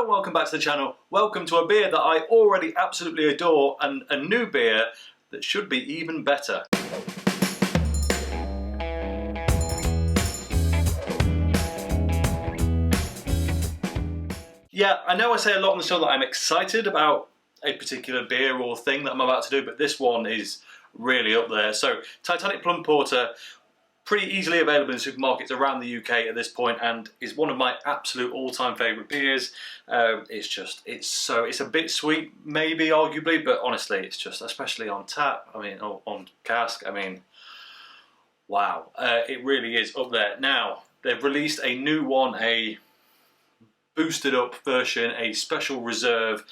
and welcome back to the channel. Welcome to a beer that I already absolutely adore and a new beer that should be even better. Yeah, I know I say a lot on the show that I'm excited about a particular beer or thing that I'm about to do, but this one is really up there. So, Titanic Plum Porter, pretty easily available in supermarkets around the UK at this point, and is one of my absolute all-time favourite beers. It's a bit sweet, maybe, arguably, but honestly, it's just, especially on tap, or on cask, wow, it really is up there. Now, they've released a new one, a boosted up version, a special reserve,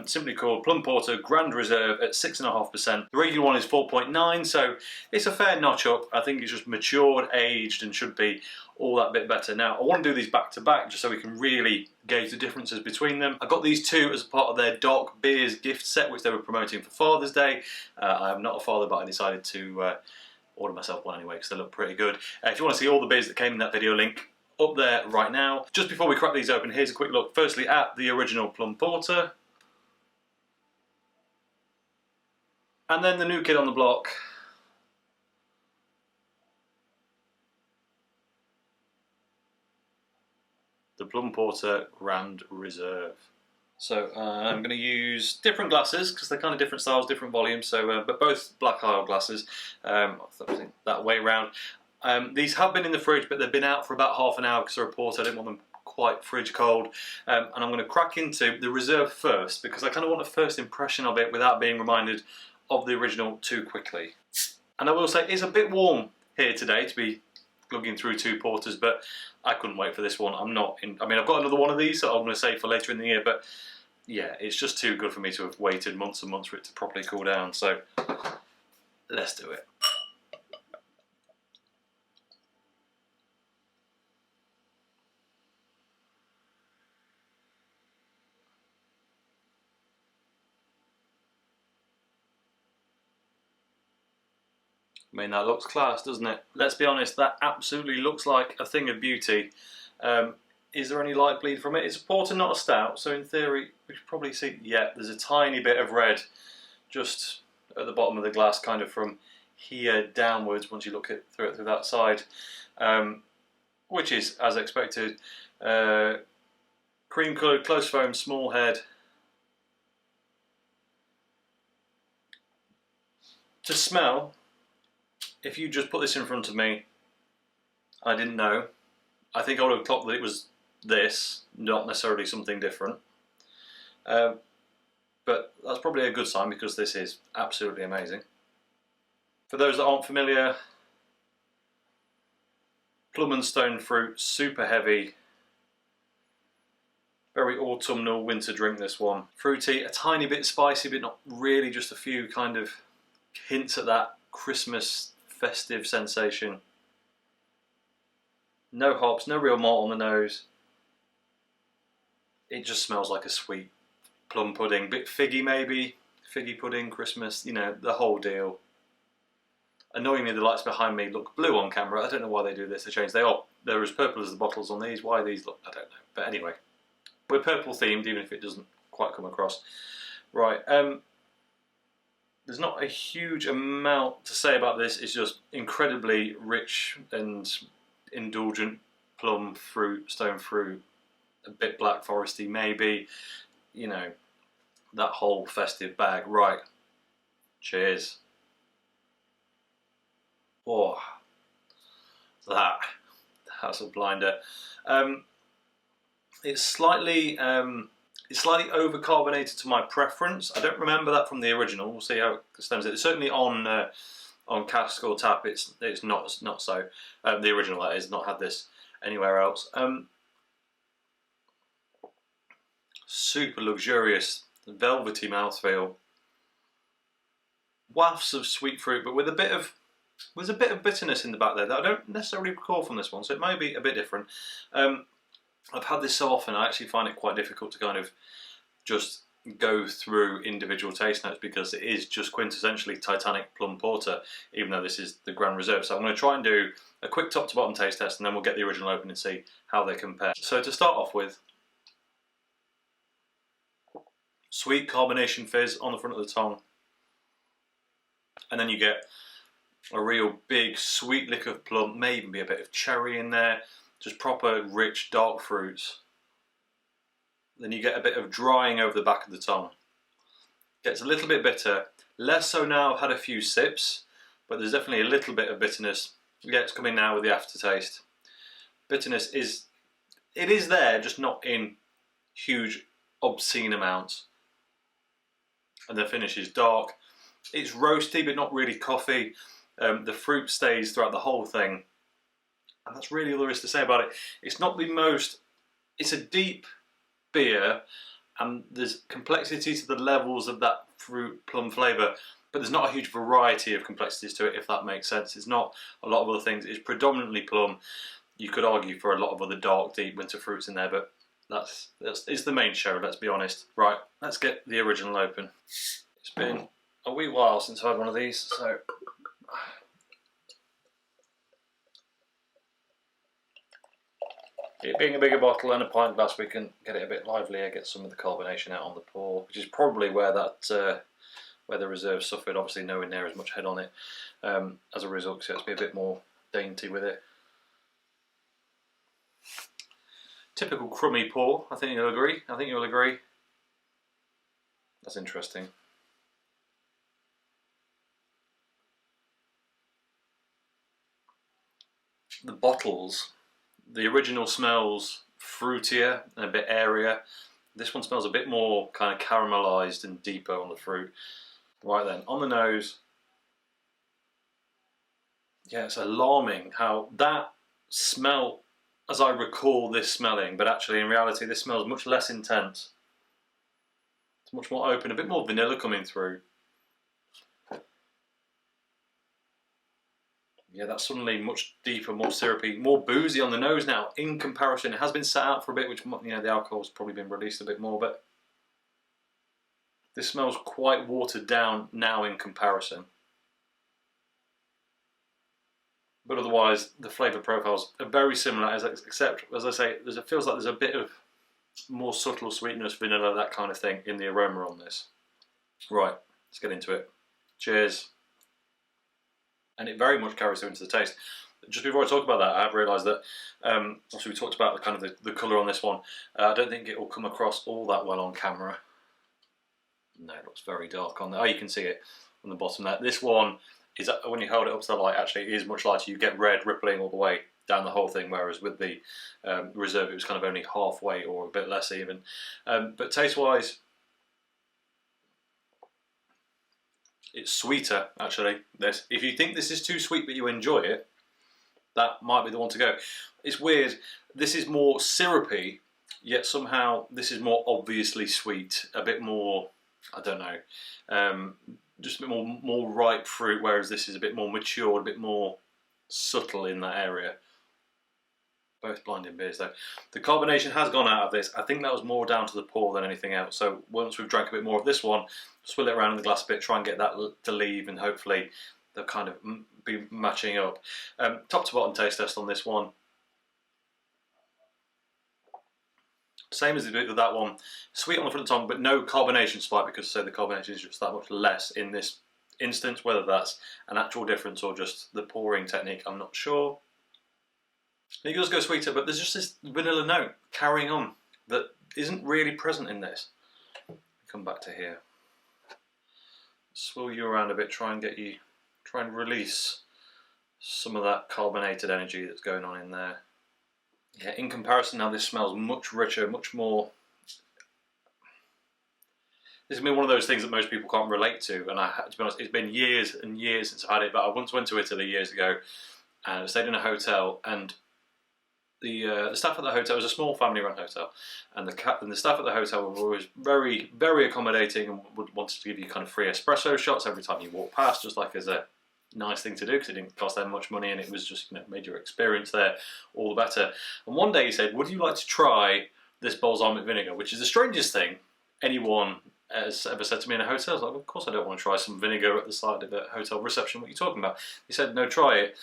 simply called Plum Porter Grand Reserve at 6.5%. The regular one is 4.9, so it's a fair notch up. I think it's just matured, aged, and should be all that bit better. Now, I want to do these back to back just so we can really gauge the differences between them. I got these two as part of their Doc Beers gift set, which they were promoting for Father's Day. I am not a father, but I decided to order myself one anyway because they look pretty good. If you want to see all the beers that came in that video, link up there right now. Just before we crack these open, here's a quick look firstly at the original Plum Porter, and then the new kid on the block, the Plum Porter Grand Reserve. So I'm going to use different glasses because they're kind of different styles, different volumes, so but both black isle glasses, that way round. These have been in the fridge, but they've been out for about half an hour because of a report. I didn't want them quite fridge cold. And I'm going to crack into the reserve first because I kind of want a first impression of it without being reminded of the original too quickly. And I will say it's a bit warm here today to be lugging through two porters, but I couldn't wait for this one. I've got another one of these that I'm going to save for later in the year, but yeah, it's just too good for me to have waited months and months for it to properly cool down. So let's do it. That looks class, doesn't it? Let's be honest, that absolutely looks like a thing of beauty. Is there any light bleed from it? It's a porter, not a stout, so in theory, we should probably see, yeah, there's a tiny bit of red just at the bottom of the glass, kind of from here downwards, once you look through it through that side, which is, as expected, cream coloured, close foam, small head. To smell, if you just put this in front of me, I didn't know. I think I would have thought that it was this, not necessarily something different. But that's probably a good sign because this is absolutely amazing. For those that aren't familiar, plum and stone fruit, super heavy, very autumnal winter drink this one. Fruity, a tiny bit spicy, but not really, just a few kind of hints at that Christmas festive sensation. No hops, no real malt on the nose. It just smells like a sweet plum pudding, bit figgy maybe, figgy pudding, Christmas, you know, the whole deal. Annoyingly, the lights behind me look blue on camera. I don't know why they do this, they change. They're as purple as the bottles on these. Why these look, I don't know. But anyway, we're purple themed, even if it doesn't quite come across. Right, there's not a huge amount to say about this. It's just incredibly rich and indulgent plum fruit, stone fruit, a bit black foresty maybe, you know, that whole festive bag. Right, cheers. Oh, that's a blinder. It's slightly over-carbonated to my preference. I don't remember that from the original. We'll see how it stems. It's certainly on cask or tap. It's not so. The original, that is, not had this anywhere else. Super luxurious, velvety mouthfeel. Wafts of sweet fruit, but with a bit of bitterness in the back there that I don't necessarily recall from this one. So it may be a bit different. I've had this so often, I actually find it quite difficult to kind of just go through individual taste notes because it is just quintessentially Titanic Plum Porter, even though this is the Grand Reserve. So I'm going to try and do a quick top to bottom taste test and then we'll get the original open and see how they compare. So to start off with, Sweet carbonation fizz on the front of the tongue. And then you get a real big sweet lick of plum, may even be a bit of cherry in there, just proper rich dark fruits. Then you get a bit of drying over the back of the tongue. Gets a little bit bitter, less so now I've had a few sips, but there's definitely a little bit of bitterness. Yeah, it's coming now with the aftertaste. Bitterness is there, just not in huge obscene amounts. And the finish is dark. It's roasty but not really coffee. The fruit stays throughout the whole thing, and that's really all there is to say about it. It's not the most, it's a deep beer, and there's complexity to the levels of that fruit plum flavour, but there's not a huge variety of complexities to it, if that makes sense. It's not a lot of other things. It's predominantly plum. You could argue for a lot of other dark, deep winter fruits in there, but it's the main show, let's be honest. Right, let's get the original open. It's been a wee while since I've had one of these, so it being a bigger bottle and a pint glass, we can get it a bit livelier, get some of the carbonation out on the pour, which is probably where that where the reserve suffered. Obviously, nowhere near as much head on it as a result, so it's be a bit more dainty with it. Typical crummy pour. I think you'll agree. That's interesting. The bottles, the original smells fruitier and a bit airier. This one smells a bit more kind of caramelised and deeper on the fruit. Right then, on the nose, yeah, it's alarming how that smell, as I recall this smelling, but actually in reality this smells much less intense. It's much more open, a bit more vanilla coming through. Yeah, that's suddenly much deeper, more syrupy, more boozy on the nose now in comparison. It has been sat out for a bit, which, you know, the alcohol's probably been released a bit more, but this smells quite watered down now in comparison. But otherwise, the flavour profiles are very similar, except, as I say, it feels like there's a bit of more subtle sweetness, vanilla, that kind of thing in the aroma on this. Right, let's get into it. Cheers. And it very much carries through into the taste. Just before I talk about that, I have realised that, obviously we talked about the kind of the colour on this one. I don't think it will come across all that well on camera. No, it looks very dark on there. Oh, you can see it on the bottom there. This one is, when you hold it up to the light, actually it is much lighter. You get red rippling all the way down the whole thing, whereas with the reserve it was kind of only halfway or a bit less even. But taste-wise, it's sweeter, actually. This, if you think this is too sweet but you enjoy it, that might be the one to go. It's weird. This is more syrupy, yet somehow this is more obviously sweet. A bit more, I don't know, just a bit more ripe fruit, whereas this is a bit more mature, a bit more subtle in that area. Both blinding beers though. The carbonation has gone out of this. I think that was more down to the pour than anything else. So once we've drank a bit more of this one, swill it around in the glass a bit, try and get that to leave, and hopefully they'll kind of be matching up. Top to bottom taste test on this one. Same as with that one. Sweet on the front of the tongue, but no carbonation spike, because the carbonation is just that much less in this instance. Whether that's an actual difference or just the pouring technique, I'm not sure. It does go sweeter, but there's just this vanilla note carrying on that isn't really present in this. Come back to here. Swirl you around a bit, try and release some of that carbonated energy that's going on in there. Yeah, in comparison now this smells much richer, much more. This has been one of those things that most people can't relate to, and to be honest, it's been years and years since I've had it, but I once went to Italy years ago and stayed in a hotel, and the staff at the hotel, it was a small family-run hotel, and the staff at the hotel were always very, very accommodating and would want to give you kind of free espresso shots every time you walk past, just like as a nice thing to do, because it didn't cost them much money and it was just, you know, made your experience there all the better. And one day he said, "Would you like to try this balsamic vinegar?" Which is the strangest thing anyone has ever said to me in a hotel. I was like, "Of course I don't want to try some vinegar at the side of a hotel reception. What are you talking about?" He said, "No, try it."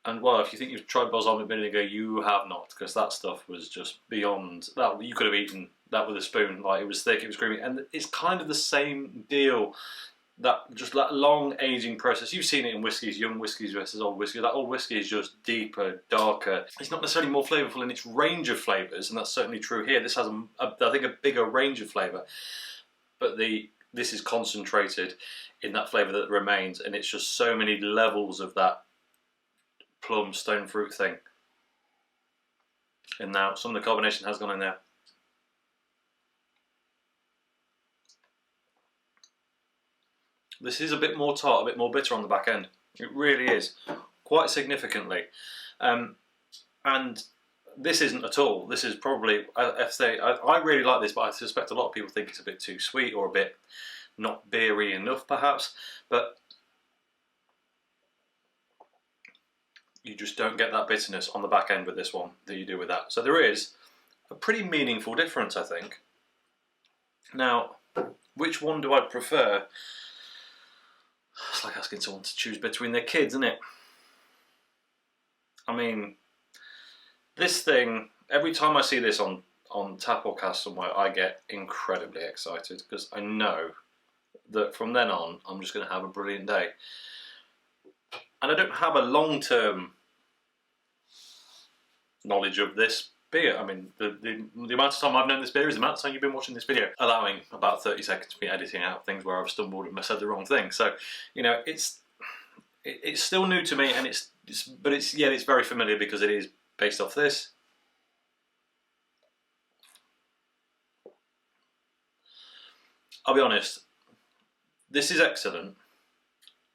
And well, if you think you've tried balsamic vinegar, you have not, because that stuff was just beyond that. You could have eaten that with a spoon. Like, it was thick, it was creamy, and it's kind of the same deal. That just that long aging process. You've seen it in whiskies, young whiskies versus old whiskey. That old whiskey is just deeper, darker. It's not necessarily more flavourful in its range of flavours, and that's certainly true here. This has, I think, a bigger range of flavour, but this is concentrated in that flavour that remains, and it's just so many levels of that plum stone fruit thing. And now some of the carbonation has gone in there. This is a bit more tart, a bit more bitter on the back end. It really is, quite significantly. And this isn't at all. This is probably, I really like this, but I suspect a lot of people think it's a bit too sweet or a bit not beery enough, perhaps. But you just don't get that bitterness on the back end with this one that you do with that. So there is a pretty meaningful difference, I think. Now, which one do I prefer? It's like asking someone to choose between their kids, isn't it? I mean, this thing, every time I see this on tap or cast somewhere, I get incredibly excited, because I know that from then on, I'm just going to have a brilliant day. And I don't have a long-term knowledge of this beer. I mean, the amount of time I've known this beer is the amount of time you've been watching this video, allowing about 30 seconds to be editing out things where I've stumbled and said the wrong thing. So, you know, it's still new to me, and it's very familiar because it is based off this. I'll be honest, this is excellent.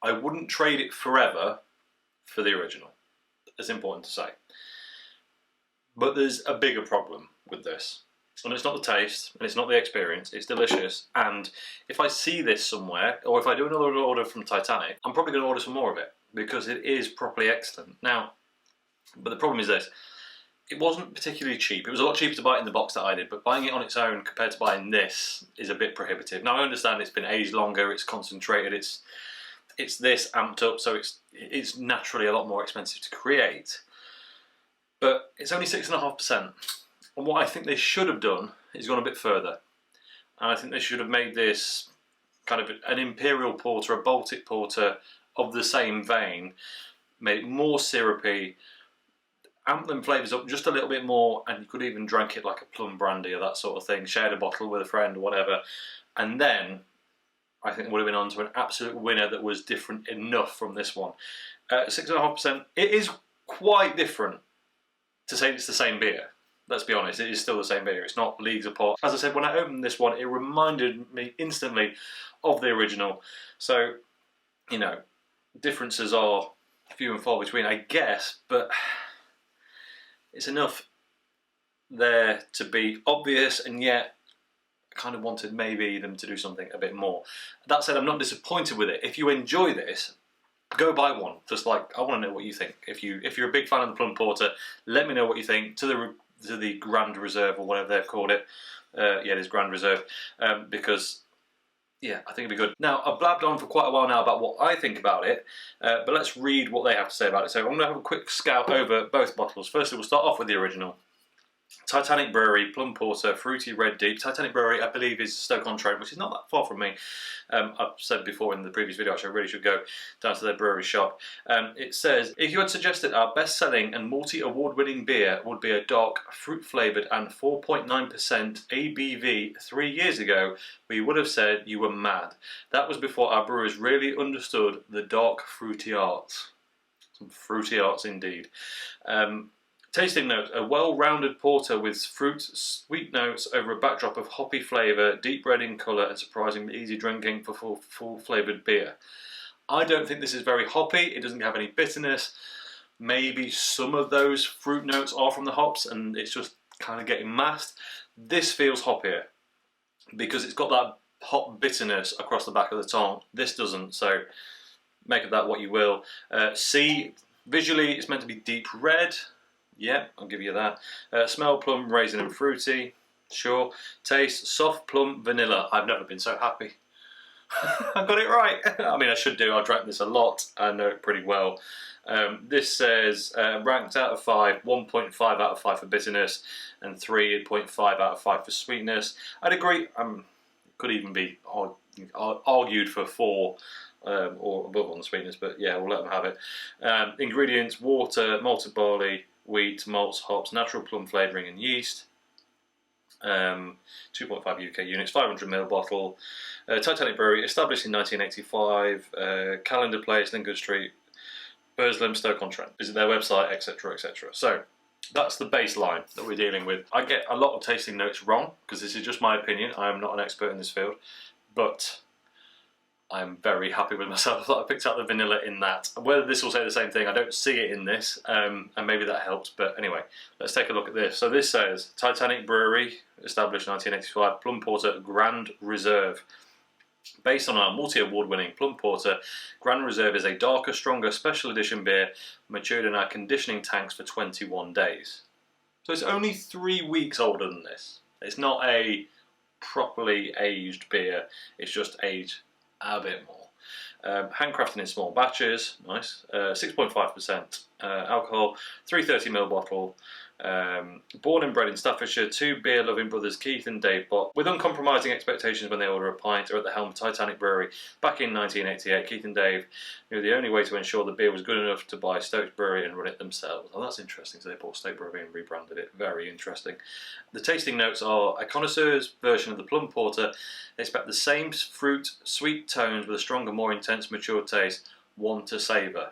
I wouldn't trade it forever for the original. It's important to say. But there's a bigger problem with this. And it's not the taste, and it's not the experience. It's delicious. And if I see this somewhere, or if I do another order from Titanic, I'm probably going to order some more of it, because it is properly excellent. Now, but the problem is this. It wasn't particularly cheap. It was a lot cheaper to buy it in the box that I did, but buying it on its own compared to buying this is a bit prohibitive. Now, I understand it's been aged longer, it's concentrated, it's this amped up, so it's naturally a lot more expensive to create. But it's only 6.5%. And what I think they should have done is gone a bit further. And I think they should have made this kind of an imperial porter, a Baltic porter of the same vein, made it more syrupy, amped them flavours up just a little bit more, and you could even drink it like a plum brandy or that sort of thing, shared a bottle with a friend or whatever, and then I think would have been on to an absolute winner that was different enough from this one. 6.5%, it is quite different to say it's the same beer. Let's be honest, it is still the same beer. It's not leagues apart. As I said, when I opened this one, it reminded me instantly of the original. So, you know, differences are few and far between, I guess, but it's enough there to be obvious, and yet I kind of wanted maybe them to do something a bit more. That said, I'm not disappointed with it. If you enjoy this, go buy one. Just like, I want to know what you think. If you're a big fan of the Plum Porter, let me know what you think. To the Grand Reserve, or whatever they've called it. Yeah, it is Grand Reserve, because yeah, I think it'd be good. Now, I've blabbed on for quite a while now about what I think about it, but let's read what they have to say about it. So I'm going to have a quick scout over both bottles. Firstly, we'll start off with the original. Titanic Brewery, Plum Porter, Fruity Red Deep. Titanic Brewery, I believe, is Stoke-on-Trent, which is not that far from me. I've said before in the previous video, actually, I really should go down to their brewery shop. It says, if you had suggested our best-selling and multi-award-winning beer would be a dark, fruit-flavoured and 4.9% ABV 3 years ago, we would have said you were mad. That was before our brewers really understood the dark, fruity arts. Some fruity arts indeed. Tasting notes, a well-rounded porter with fruit, sweet notes over a backdrop of hoppy flavour, deep red in colour and surprisingly easy drinking for full flavoured beer. I don't think this is very hoppy, it doesn't have any bitterness. Maybe some of those fruit notes are from the hops and it's just kind of getting masked. This feels hoppier because it's got that hop bitterness across the back of the tongue. This doesn't, so make of that what you will. Visually it's meant to be deep red. Yeah, I'll give you that. Smell, plum, raisin and fruity. Sure. Taste, soft plum, vanilla. I've never been so happy. I got it right. I mean, I should do. I've drank this a lot. I know it pretty well. This says ranked out of 5, 1.5 out of 5 for bitterness, and 3.5 out of 5 for sweetness. I'd agree. Could even be argued for 4 or above on the sweetness, but yeah, we'll let them have it. Ingredients: water, malted barley, wheat, malts, hops, natural plum flavouring, and yeast. 2.5 UK units, 500ml bottle. Titanic Brewery, established in 1985. Calendar Place, Lincoln Street, Burslem, Stoke-on-Trent. Visit their website, etc, etc. So that's the baseline that we're dealing with. I get a lot of tasting notes wrong because this is just my opinion. I am not an expert in this field, but I'm very happy with myself that I picked out the vanilla in that. Whether this will say the same thing, I don't see it in this, and maybe that helps. But anyway, let's take a look at this. So this says Titanic Brewery, established 1985, Plum Porter Grand Reserve. Based on our multi-award-winning Plum Porter, Grand Reserve is a darker, stronger special edition beer matured in our conditioning tanks for 21 days. So it's only 3 weeks older than this. It's not a properly aged beer, it's just aged a bit more. Handcrafted in small batches, nice. 6.5% alcohol, 330ml bottle. Born and bred in Staffordshire, 2 beer-loving brothers Keith and Dave Bott, with uncompromising expectations when they order a pint, are at the helm of Titanic Brewery. Back in 1988, Keith and Dave knew the only way to ensure the beer was good enough to buy Stoke Brewery and run it themselves. Oh, that's interesting. So they bought Stoke Brewery and rebranded it. Very interesting. The tasting notes are a connoisseur's version of the Plum Porter. They expect the same fruit, sweet tones with a stronger, more intense, mature taste. One to savour.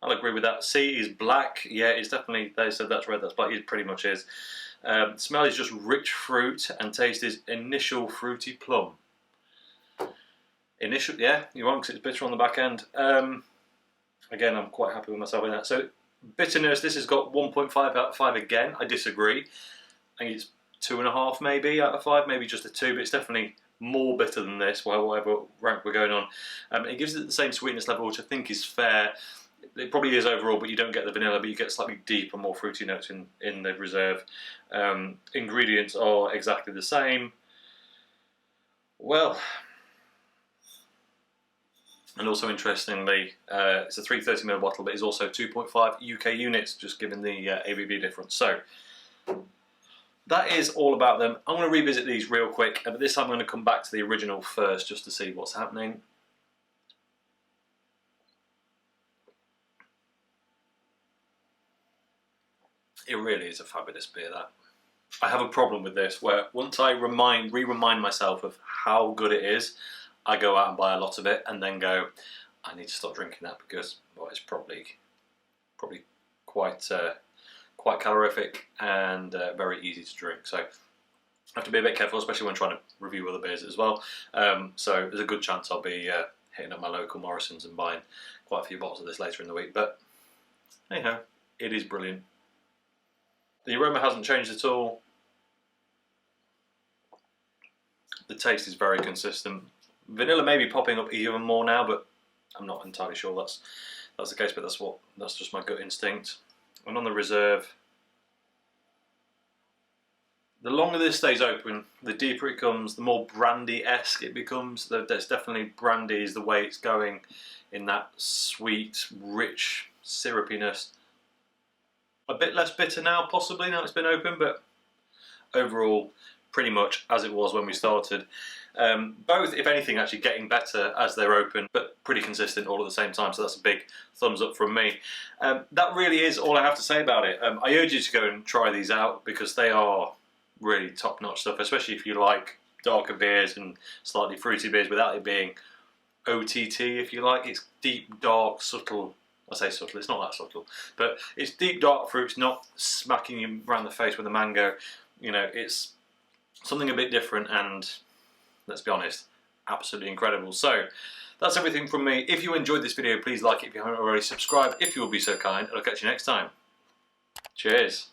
I'll agree with that. C is black. Yeah, it's definitely, they said that's red, that's black. It pretty much is. Smell is just rich fruit, and taste is initial fruity plum. Initial, yeah, you're wrong because it's bitter on the back end. Again, I'm quite happy with myself in that. So bitterness, this has got 1.5 out of 5 again. I disagree. I think it's 2.5 maybe out of 5, maybe just a 2, but it's definitely more bitter than this, whatever rank we're going on. It gives it the same sweetness level, which I think is fair. It probably is overall, but you don't get the vanilla, but you get slightly deeper, more fruity notes in the reserve. Ingredients are exactly the same. Well, and also interestingly, it's a 330ml bottle, but it's also 2.5 UK units, just given the ABV difference. So that is all about them. I'm going to revisit these real quick, but this time I'm going to come back to the original first, just to see what's happening. It really is a fabulous beer, that. I have a problem with this, where once I re-remind myself of how good it is, I go out and buy a lot of it, and then go, I need to stop drinking that because, well, it's probably quite calorific and very easy to drink. So I have to be a bit careful, especially when trying to review other beers as well. So there's a good chance I'll be hitting up my local Morrison's and buying quite a few bottles of this later in the week. But anyhow, it is brilliant. The aroma hasn't changed at all. The taste is very consistent. Vanilla may be popping up even more now, but I'm not entirely sure that's the case. But that's just my gut instinct. And on the reserve, the longer this stays open, the deeper it comes, the more brandy-esque it becomes. There's definitely brandy is the way it's going, in that sweet, rich syrupiness. A bit less bitter now, possibly, now it's been open, but overall, pretty much as it was when we started. Both, if anything, actually getting better as they're open, but pretty consistent all at the same time, so that's a big thumbs up from me. That really is all I have to say about it. I urge you to go and try these out, because they are really top-notch stuff, especially if you like darker beers and slightly fruity beers without it being OTT, if you like. It's deep, dark, subtle. I say subtle, it's not that subtle, but it's deep dark fruits, not smacking you around the face with a mango. You know, it's something a bit different, and let's be honest, absolutely incredible. So that's everything from me. If you enjoyed this video, please like it. If you haven't already, subscribe if you will be so kind, and I'll catch you next time. Cheers.